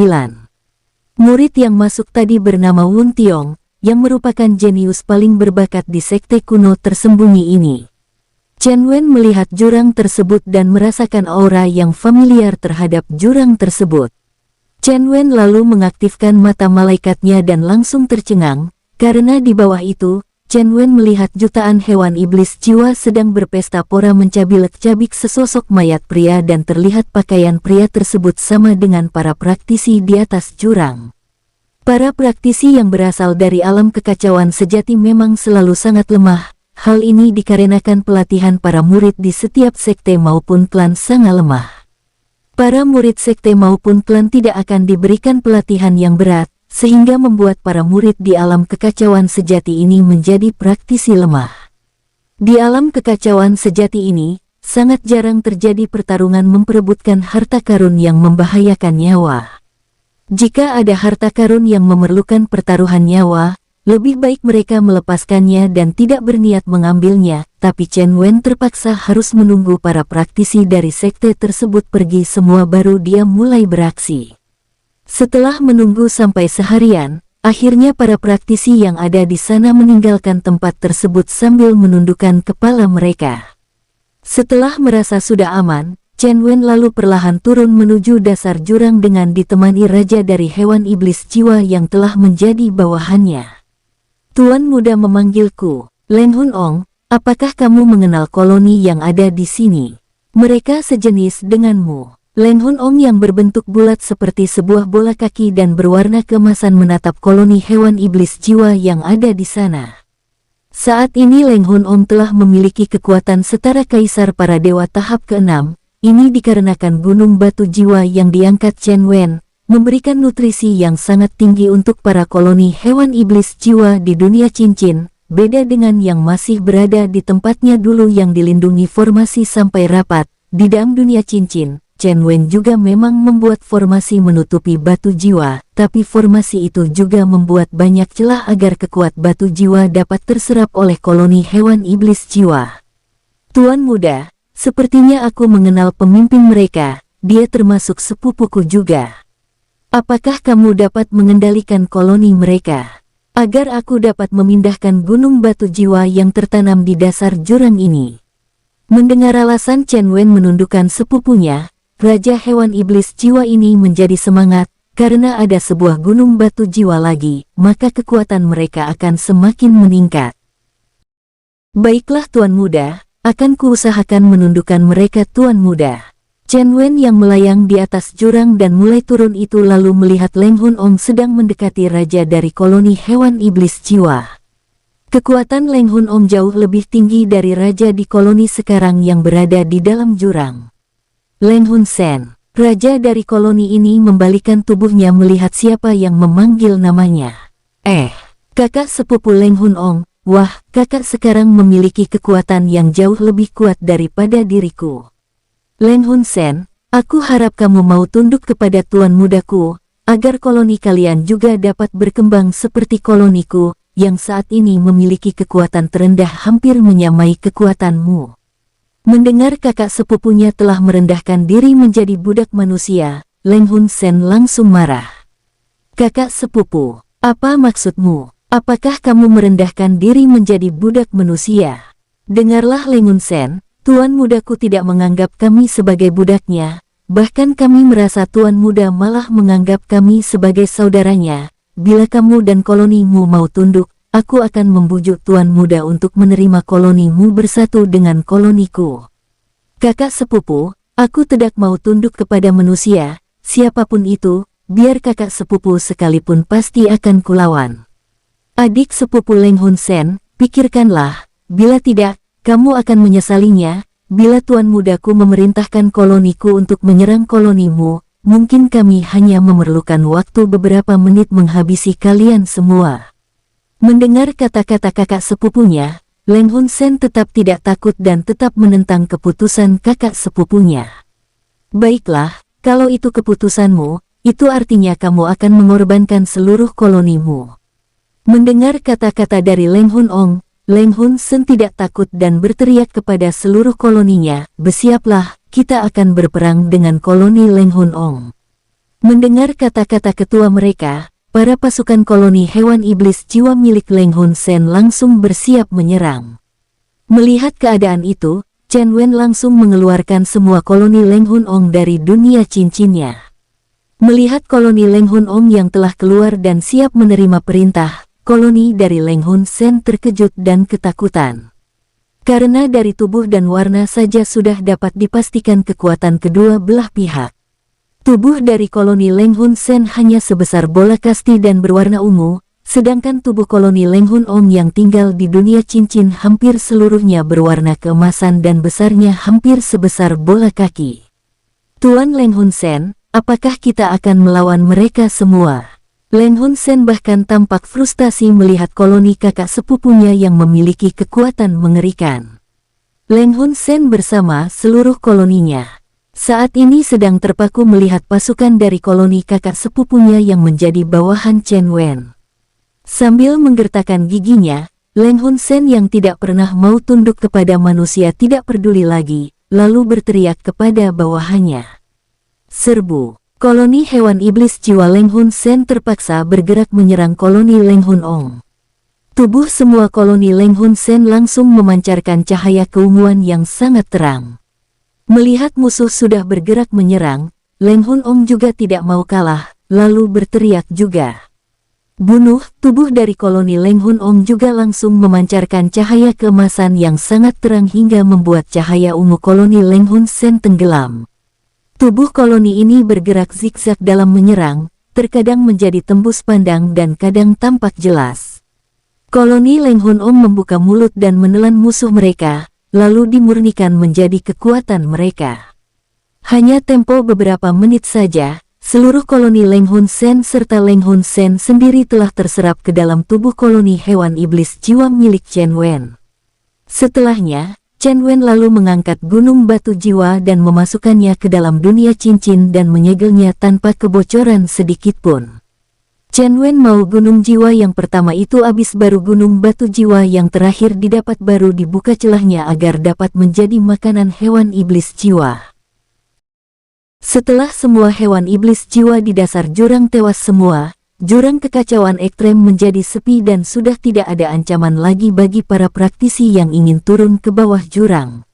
Murid yang masuk tadi bernama Wun Tiong, yang merupakan jenius paling berbakat di sekte kuno tersembunyi ini. Chen Wen melihat jurang tersebut dan merasakan aura yang familiar terhadap jurang tersebut. Chen Wen lalu mengaktifkan mata malaikatnya dan langsung tercengang, karena di bawah itu, Chen Wen melihat jutaan hewan iblis jiwa sedang berpesta pora mencabik-cabik sesosok mayat pria dan terlihat pakaian pria tersebut sama dengan para praktisi di atas jurang. Para praktisi yang berasal dari alam kekacauan sejati memang selalu sangat lemah. Hal ini dikarenakan pelatihan para murid di setiap sekte maupun klan sangat lemah. Para murid sekte maupun klan tidak akan diberikan pelatihan yang berat, sehingga membuat para murid di alam kekacauan sejati ini menjadi praktisi lemah. Di alam kekacauan sejati ini, sangat jarang terjadi pertarungan memperebutkan harta karun yang membahayakan nyawa. Jika ada harta karun yang memerlukan pertaruhan nyawa, Lebih baik mereka melepaskannya dan tidak berniat mengambilnya, tapi Chen Wen terpaksa harus menunggu para praktisi dari sekte tersebut pergi semua baru dia mulai beraksi. Setelah menunggu sampai seharian, akhirnya para praktisi yang ada di sana meninggalkan tempat tersebut sambil menundukkan kepala mereka. Setelah merasa sudah aman, Chen Wen lalu perlahan turun menuju dasar jurang dengan ditemani raja dari hewan iblis jiwa yang telah menjadi bawahannya. Tuan muda memanggilku, Leng Hun Ong, apakah kamu mengenal koloni yang ada di sini? Mereka sejenis denganmu. Leng Hun Ong yang berbentuk bulat seperti sebuah bola kaki dan berwarna keemasan menatap koloni hewan iblis jiwa yang ada di sana. Saat ini Leng Hun Ong telah memiliki kekuatan setara kaisar para dewa tahap ke-6, ini dikarenakan gunung batu jiwa yang diangkat Chen Wen, memberikan nutrisi yang sangat tinggi untuk para koloni hewan iblis jiwa di dunia cincin, beda dengan yang masih berada di tempatnya dulu yang dilindungi formasi sampai rapat. Di dalam dunia cincin, Chen Wen juga memang membuat formasi menutupi batu jiwa, tapi formasi itu juga membuat banyak celah agar kekuatan batu jiwa dapat terserap oleh koloni hewan iblis jiwa. Tuan muda, sepertinya aku mengenal pemimpin mereka, dia termasuk sepupuku juga. Apakah kamu dapat mengendalikan koloni mereka, agar aku dapat memindahkan gunung batu jiwa yang tertanam di dasar jurang ini? Mendengar alasan Chen Wen menundukkan sepupunya, Raja Hewan Iblis Jiwa ini menjadi semangat, karena ada sebuah gunung batu jiwa lagi, maka kekuatan mereka akan semakin meningkat. Baiklah Tuan Muda, akan kuusahakan menundukkan mereka Tuan Muda. Chen Wen yang melayang di atas jurang dan mulai turun itu lalu melihat Leng Hun Ong sedang mendekati raja dari koloni hewan iblis jiwa. Kekuatan Leng Hun Ong jauh lebih tinggi dari raja di koloni sekarang yang berada di dalam jurang. Leng Hun Sen, raja dari koloni ini membalikkan tubuhnya melihat siapa yang memanggil namanya. Kakak sepupu Leng Hun Ong, wah, kakak sekarang memiliki kekuatan yang jauh lebih kuat daripada diriku. Leng Hun Sen, aku harap kamu mau tunduk kepada tuan mudaku, agar koloni kalian juga dapat berkembang seperti koloniku, yang saat ini memiliki kekuatan terendah hampir menyamai kekuatanmu. Mendengar kakak sepupunya telah merendahkan diri menjadi budak manusia, Leng Hun Sen langsung marah. Kakak sepupu, apa maksudmu? Apakah kamu merendahkan diri menjadi budak manusia? Dengarlah Leng Hun Sen. Tuan mudaku tidak menganggap kami sebagai budaknya, bahkan kami merasa tuan muda malah menganggap kami sebagai saudaranya. Bila kamu dan kolonimu mau tunduk, aku akan membujuk tuan muda untuk menerima kolonimu bersatu dengan koloniku. Kakak sepupu, aku tidak mau tunduk kepada manusia, siapapun itu, biar kakak sepupu sekalipun pasti akan kulawan. Adik sepupu Leng Hun Sen, pikirkanlah, bila tidak, kamu akan menyesalinya. Bila tuan mudaku memerintahkan koloniku untuk menyerang kolonimu, mungkin kami hanya memerlukan waktu beberapa menit menghabisi kalian semua. Mendengar kata-kata kakak sepupunya, Leng Hun Sen tetap tidak takut dan tetap menentang keputusan kakak sepupunya. Baiklah, kalau itu keputusanmu, itu artinya kamu akan mengorbankan seluruh kolonimu. Mendengar kata-kata dari Leng Hun Ong, Leng Hun Sen tidak takut dan berteriak kepada seluruh koloninya, bersiaplah, kita akan berperang dengan koloni Leng Hun Ong. Mendengar kata-kata ketua mereka, para pasukan koloni hewan iblis jiwa milik Leng Hun Sen langsung bersiap menyerang. Melihat keadaan itu, Chen Wen langsung mengeluarkan semua koloni Leng Hun Ong dari dunia cincinnya. Melihat koloni Leng Hun Ong yang telah keluar dan siap menerima perintah, koloni dari Leng Hun Sen terkejut dan ketakutan. Karena dari tubuh dan warna saja sudah dapat dipastikan kekuatan kedua belah pihak. Tubuh dari koloni Leng Hun Sen hanya sebesar bola kasti dan berwarna ungu, sedangkan tubuh koloni Leng Hun Ong yang tinggal di dunia cincin hampir seluruhnya berwarna keemasan dan besarnya hampir sebesar bola kaki. Tuan Leng Hun Sen, apakah kita akan melawan mereka semua? Leng Hun Sen bahkan tampak frustasi melihat koloni kakak sepupunya yang memiliki kekuatan mengerikan. Leng Hun Sen bersama seluruh koloninya saat ini sedang terpaku melihat pasukan dari koloni kakak sepupunya yang menjadi bawahan Chen Wen. Sambil menggertakkan giginya, Leng Hun Sen yang tidak pernah mau tunduk kepada manusia tidak peduli lagi, lalu berteriak kepada bawahannya. Serbu! Koloni hewan iblis jiwa Leng Hun Sen terpaksa bergerak menyerang koloni Leng Hun Ong. Tubuh semua koloni Leng Hun Sen langsung memancarkan cahaya keunguan yang sangat terang. Melihat musuh sudah bergerak menyerang, Leng Hun Ong juga tidak mau kalah, lalu berteriak juga. Bunuh! Tubuh dari koloni Leng Hun Ong juga langsung memancarkan cahaya keemasan yang sangat terang hingga membuat cahaya ungu koloni Leng Hun Sen tenggelam. Tubuh koloni ini bergerak zigzag dalam menyerang, terkadang menjadi tembus pandang dan kadang tampak jelas. Koloni Leng Hun Ong membuka mulut dan menelan musuh mereka, lalu dimurnikan menjadi kekuatan mereka. Hanya tempo beberapa menit saja, seluruh koloni Leng Hun Sen serta Leng Hun Sen sendiri telah terserap ke dalam tubuh koloni hewan iblis jiwa milik Chen Wen. Setelahnya, Chen Wen lalu mengangkat gunung batu jiwa dan memasukkannya ke dalam dunia cincin dan menyegelnya tanpa kebocoran sedikitpun. Chen Wen mau gunung jiwa yang pertama itu habis baru gunung batu jiwa yang terakhir didapat baru dibuka celahnya agar dapat menjadi makanan hewan iblis jiwa. Setelah semua hewan iblis jiwa di dasar jurang tewas semua, jurang kekacauan ekstrem menjadi sepi dan sudah tidak ada ancaman lagi bagi para praktisi yang ingin turun ke bawah jurang.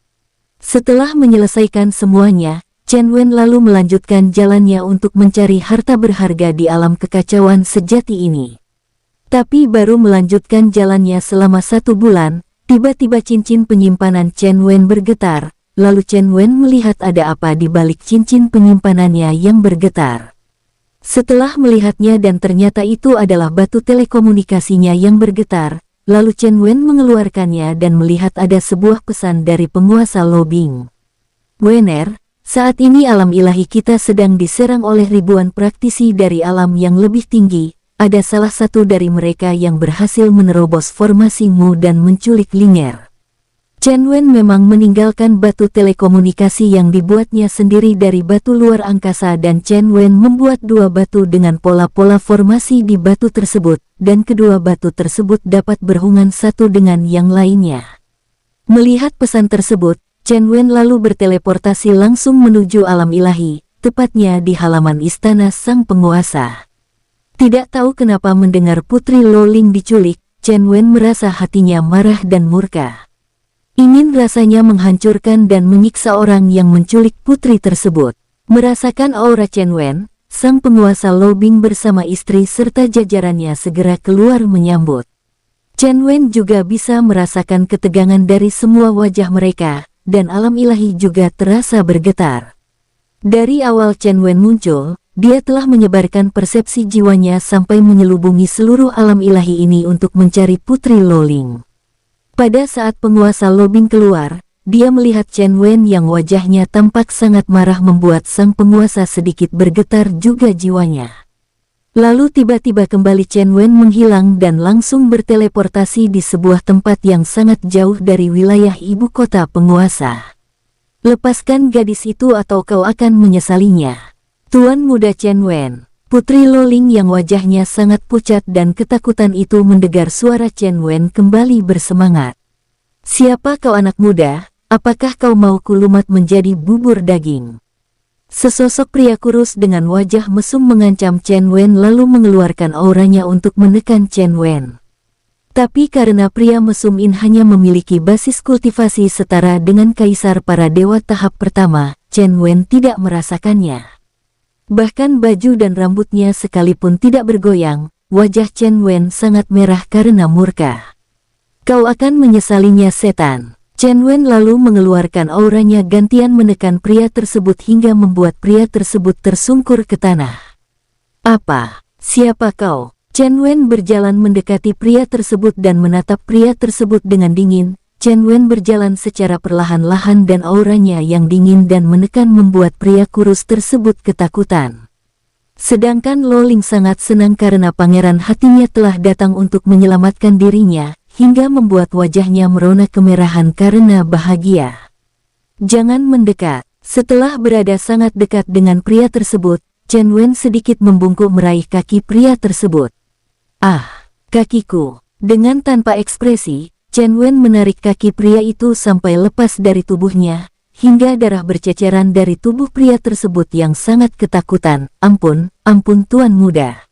Setelah menyelesaikan semuanya, Chen Wen lalu melanjutkan jalannya untuk mencari harta berharga di alam kekacauan sejati ini. Tapi baru melanjutkan jalannya selama 1 bulan, tiba-tiba cincin penyimpanan Chen Wen bergetar. Lalu Chen Wen melihat ada apa di balik cincin penyimpanannya yang bergetar. Setelah melihatnya dan ternyata itu adalah batu telekomunikasinya yang bergetar, lalu Chen Wen mengeluarkannya dan melihat ada sebuah pesan dari penguasa Lobing. Wener, saat ini alam ilahi kita sedang diserang oleh ribuan praktisi dari alam yang lebih tinggi. Ada salah satu dari mereka yang berhasil menerobos formasimu dan menculik Linger. Chen Wen memang meninggalkan batu telekomunikasi yang dibuatnya sendiri dari batu luar angkasa dan Chen Wen membuat 2 batu dengan pola-pola formasi di batu tersebut, dan kedua batu tersebut dapat berhubungan satu dengan yang lainnya. Melihat pesan tersebut, Chen Wen lalu berteleportasi langsung menuju alam ilahi, tepatnya di halaman istana sang penguasa. Tidak tahu kenapa mendengar Putri Loling diculik, Chen Wen merasa hatinya marah dan murka. Ingin rasanya menghancurkan dan menyiksa orang yang menculik putri tersebut. Merasakan aura Chen Wen, sang penguasa Lobing bersama istri serta jajarannya segera keluar menyambut. Chen Wen juga bisa merasakan ketegangan dari semua wajah mereka, dan alam ilahi juga terasa bergetar. Dari awal Chen Wen muncul, dia telah menyebarkan persepsi jiwanya sampai menyelubungi seluruh alam ilahi ini untuk mencari Putri Loling. Pada saat penguasa Lobing keluar, dia melihat Chen Wen yang wajahnya tampak sangat marah membuat sang penguasa sedikit bergetar juga jiwanya. Lalu tiba-tiba kembali Chen Wen menghilang dan langsung berteleportasi di sebuah tempat yang sangat jauh dari wilayah ibu kota penguasa. Lepaskan gadis itu atau kau akan menyesalinya. Tuan muda Chen Wen. Putri Loling yang wajahnya sangat pucat dan ketakutan itu mendengar suara Chen Wen kembali bersemangat. Siapa kau anak muda, apakah kau mau kulumat menjadi bubur daging? Sesosok pria kurus dengan wajah mesum mengancam Chen Wen lalu mengeluarkan auranya untuk menekan Chen Wen. Tapi karena pria mesum ini hanya memiliki basis kultivasi setara dengan kaisar para dewa tahap pertama, Chen Wen tidak merasakannya. Bahkan baju dan rambutnya sekalipun tidak bergoyang, wajah Chen Wen sangat merah karena murka. Kau akan menyesalinya setan. Chen Wen lalu mengeluarkan auranya gantian menekan pria tersebut hingga membuat pria tersebut tersungkur ke tanah. Apa? Siapa kau? Chen Wen berjalan mendekati pria tersebut dan menatap pria tersebut dengan dingin. Chen Wen berjalan secara perlahan-lahan dan auranya yang dingin dan menekan membuat pria kurus tersebut ketakutan. Sedangkan Loling sangat senang karena pangeran hatinya telah datang untuk menyelamatkan dirinya, hingga membuat wajahnya merona kemerahan karena bahagia. Jangan mendekat. Setelah berada sangat dekat dengan pria tersebut, Chen Wen sedikit membungkuk meraih kaki pria tersebut. Ah! Kakiku. Dengan tanpa ekspresi, Chen Wen menarik kaki pria itu sampai lepas dari tubuhnya, hingga darah berceceran dari tubuh pria tersebut yang sangat ketakutan. Ampun, ampun Tuan Muda.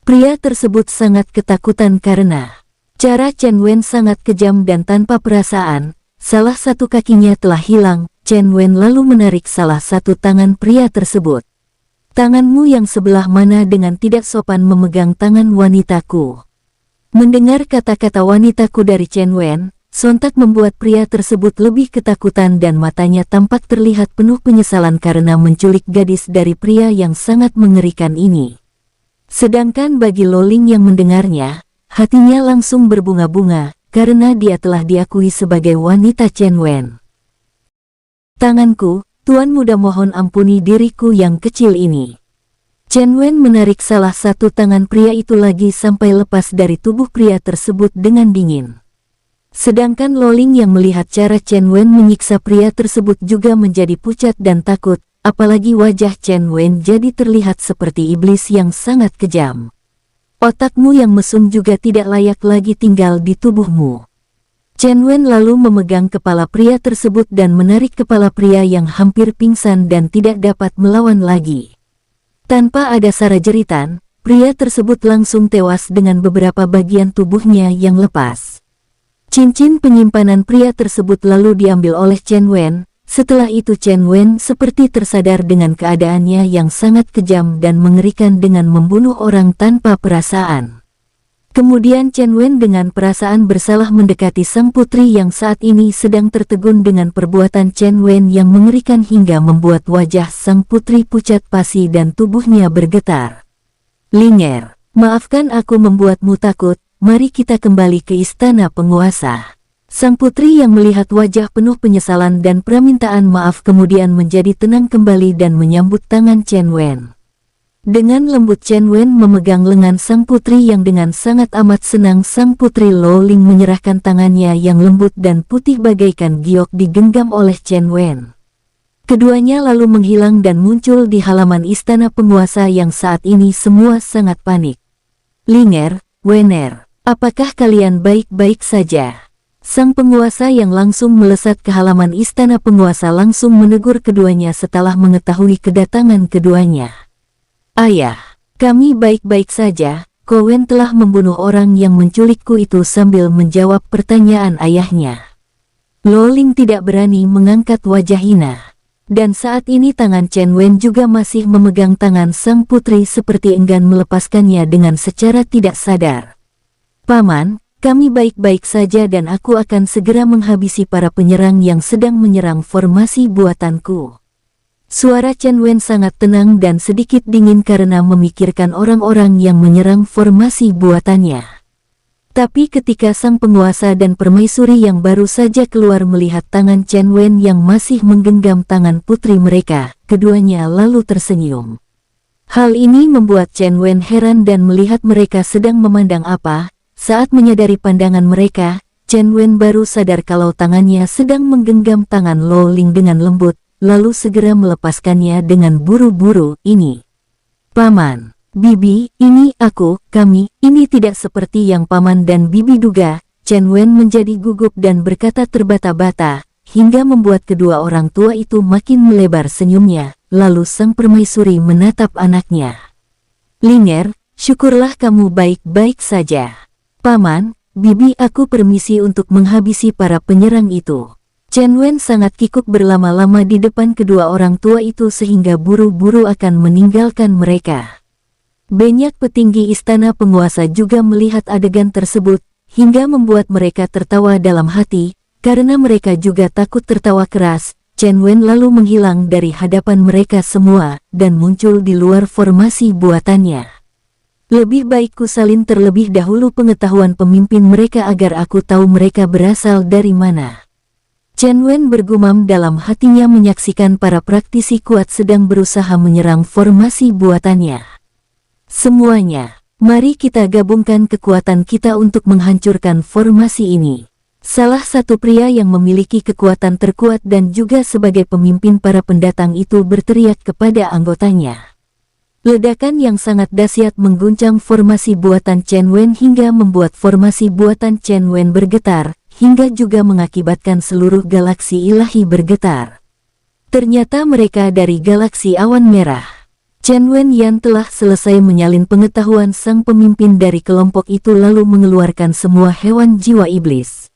Pria tersebut sangat ketakutan karena cara Chen Wen sangat kejam dan tanpa perasaan. Salah satu kakinya telah hilang. Chen Wen lalu menarik salah satu tangan pria tersebut. Tanganmu yang sebelah mana dengan tidak sopan memegang tangan wanitaku. Mendengar kata-kata wanitaku dari Chen Wen, sontak membuat pria tersebut lebih ketakutan dan matanya tampak terlihat penuh penyesalan karena menculik gadis dari pria yang sangat mengerikan ini. Sedangkan bagi Loling yang mendengarnya, hatinya langsung berbunga-bunga karena dia telah diakui sebagai wanita Chen Wen. Tanganku, Tuan Muda mohon ampuni diriku yang kecil ini. Chen Wen menarik salah satu tangan pria itu lagi sampai lepas dari tubuh pria tersebut dengan dingin. Sedangkan Loling yang melihat cara Chen Wen menyiksa pria tersebut juga menjadi pucat dan takut, apalagi wajah Chen Wen jadi terlihat seperti iblis yang sangat kejam. Otakmu yang mesum juga tidak layak lagi tinggal di tubuhmu. Chen Wen lalu memegang kepala pria tersebut dan menarik kepala pria yang hampir pingsan dan tidak dapat melawan lagi. Tanpa ada sara jeritan, pria tersebut langsung tewas dengan beberapa bagian tubuhnya yang lepas. Cincin penyimpanan pria tersebut lalu diambil oleh Chen Wen. Setelah itu Chen Wen seperti tersadar dengan keadaannya yang sangat kejam dan mengerikan dengan membunuh orang tanpa perasaan. Kemudian Chen Wen dengan perasaan bersalah mendekati sang putri yang saat ini sedang tertegun dengan perbuatan Chen Wen yang mengerikan hingga membuat wajah sang putri pucat pasi dan tubuhnya bergetar. Linger, maafkan aku membuatmu takut, mari kita kembali ke istana penguasa. Sang putri yang melihat wajah penuh penyesalan dan permintaan maaf kemudian menjadi tenang kembali dan menyambut tangan Chen Wen. Dengan lembut Chen Wen memegang lengan sang putri yang dengan sangat amat senang sang putri Loling menyerahkan tangannya yang lembut dan putih bagaikan giok digenggam oleh Chen Wen. Keduanya lalu menghilang dan muncul di halaman istana penguasa yang saat ini semua sangat panik. Linger, Wener, apakah kalian baik-baik saja? Sang penguasa yang langsung melesat ke halaman istana penguasa langsung menegur keduanya setelah mengetahui kedatangan keduanya. Ayah, kami baik-baik saja. Kowen telah membunuh orang yang menculikku itu sambil menjawab pertanyaan ayahnya. Loling tidak berani mengangkat wajah hina. Dan saat ini tangan Chen Wen juga masih memegang tangan sang putri seperti enggan melepaskannya dengan secara tidak sadar. Paman, kami baik-baik saja dan aku akan segera menghabisi para penyerang yang sedang menyerang formasi buatanku. Suara Chen Wen sangat tenang dan sedikit dingin karena memikirkan orang-orang yang menyerang formasi buatannya. Tapi ketika sang penguasa dan permaisuri yang baru saja keluar melihat tangan Chen Wen yang masih menggenggam tangan putri mereka, keduanya lalu tersenyum. Hal ini membuat Chen Wen heran dan melihat mereka sedang memandang apa. Saat menyadari pandangan mereka, Chen Wen baru sadar kalau tangannya sedang menggenggam tangan Loling dengan lembut. Lalu segera melepaskannya dengan buru-buru. Ini Paman, Bibi, ini aku, kami, ini tidak seperti yang Paman dan Bibi duga. Chen Wen menjadi gugup dan berkata terbata-bata, hingga membuat kedua orang tua itu makin melebar senyumnya. Lalu sang permaisuri menatap anaknya. Linger, syukurlah kamu baik-baik saja. Paman, Bibi, aku permisi untuk menghabisi para penyerang itu. Chen Wen sangat kikuk berlama-lama di depan kedua orang tua itu sehingga buru-buru akan meninggalkan mereka. Banyak petinggi istana penguasa juga melihat adegan tersebut, hingga membuat mereka tertawa dalam hati, karena mereka juga takut tertawa keras. Chen Wen lalu menghilang dari hadapan mereka semua, dan muncul di luar formasi buatannya. Lebih baik ku salin terlebih dahulu pengetahuan pemimpin mereka agar aku tahu mereka berasal dari mana. Chen Wen bergumam dalam hatinya menyaksikan para praktisi kuat sedang berusaha menyerang formasi buatannya. Semuanya, mari kita gabungkan kekuatan kita untuk menghancurkan formasi ini. Salah satu pria yang memiliki kekuatan terkuat dan juga sebagai pemimpin para pendatang itu berteriak kepada anggotanya. Ledakan yang sangat dahsyat mengguncang formasi buatan Chen Wen hingga membuat formasi buatan Chen Wen bergetar, hingga juga mengakibatkan seluruh galaksi ilahi bergetar. Ternyata mereka dari galaksi awan merah. Chen Wen Yan telah selesai menyalin pengetahuan sang pemimpin dari kelompok itu lalu mengeluarkan semua hewan jiwa iblis.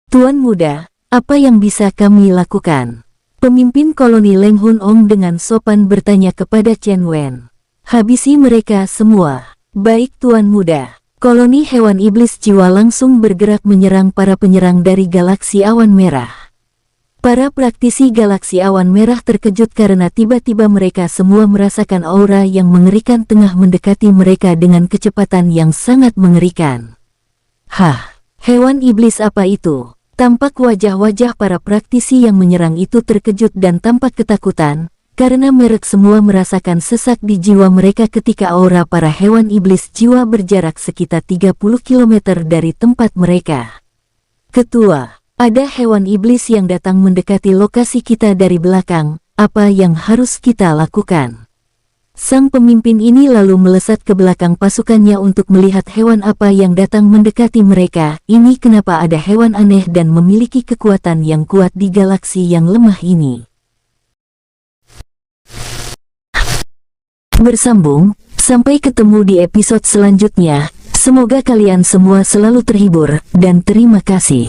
Tuan muda, apa yang bisa kami lakukan? Pemimpin koloni Leng Hun Ong dengan sopan bertanya kepada Chen Wen. Habisi mereka semua. Baik tuan muda. Koloni hewan iblis jiwa langsung bergerak menyerang para penyerang dari galaksi awan merah. Para praktisi galaksi awan merah terkejut karena tiba-tiba mereka semua merasakan aura yang mengerikan tengah mendekati mereka dengan kecepatan yang sangat mengerikan. Hah, hewan iblis apa itu? Tampak wajah-wajah para praktisi yang menyerang itu terkejut dan tampak ketakutan, karena mereka semua merasakan sesak di jiwa mereka ketika aura para hewan iblis jiwa berjarak sekitar 30 km dari tempat mereka. Ketua, ada hewan iblis yang datang mendekati lokasi kita dari belakang, apa yang harus kita lakukan? Sang pemimpin ini lalu melesat ke belakang pasukannya untuk melihat hewan apa yang datang mendekati mereka. Ini kenapa ada hewan aneh dan memiliki kekuatan yang kuat di galaksi yang lemah ini. Bersambung, sampai ketemu di episode selanjutnya. Semoga kalian semua selalu terhibur, dan terima kasih.